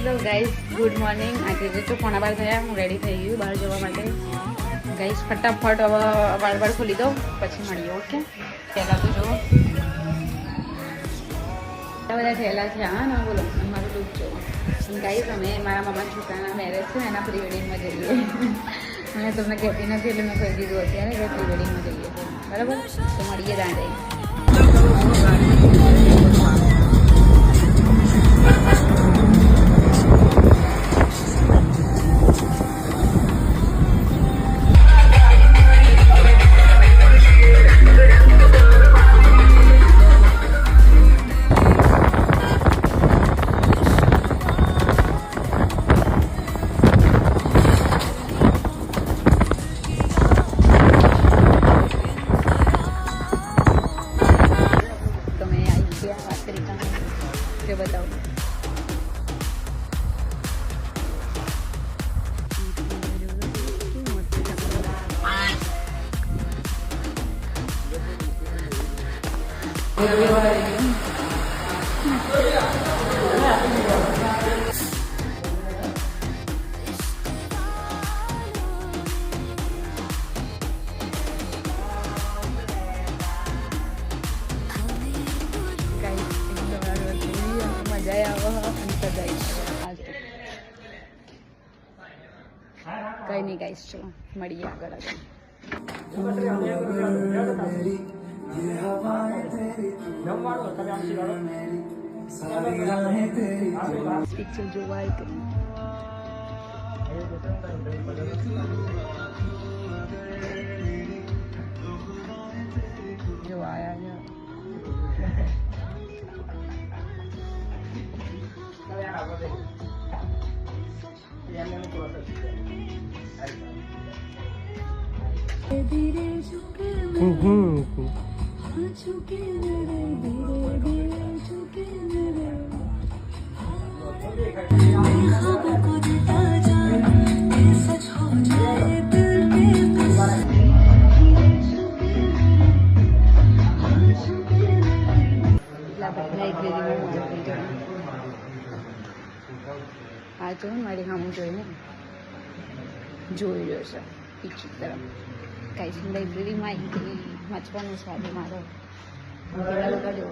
Hello guys, good morning. આજે જો 12:15 થયા, હું રેડી થઈ ગયું બહાર જવા માટે. ગાઈસ ફટાફટ હવે વાળ ખોલી દો, પછી મળીએ. ઓકે, પહેલાં તો જો એટલા બધા થયેલા છે. હા ના બોલો, મારું લુક જો. ગાઈસ અમે મારા મામા છોકરાના મેરેજ છે એના પ્રી વેડિંગમાં જઈએ. મેં તમને કહેતી નથી એટલે મેં કહી દીધું અત્યારે કે પ્રી વેડિંગમાં જઈએ છીએ. બરાબર, તો મળીએ દાંડે. बताओ કઈ નહીં ગાઈસ, ચલો મળીએ આગળ ઠીક છે. જોવાય કે જો આયા धीरे झुके झुके मेरे धीरे धीरे झुके मेरे ख्वाबों को देता जान ये सच हो जाए दिल के આ જો મારી સામું જોઈને જોઈ રહ્યો છે પીછી તરફ. ગાઈસ લાઇબ્રેરીમાં આવી વાંચવાનું છે આજે મારો. પેલા લોકો જો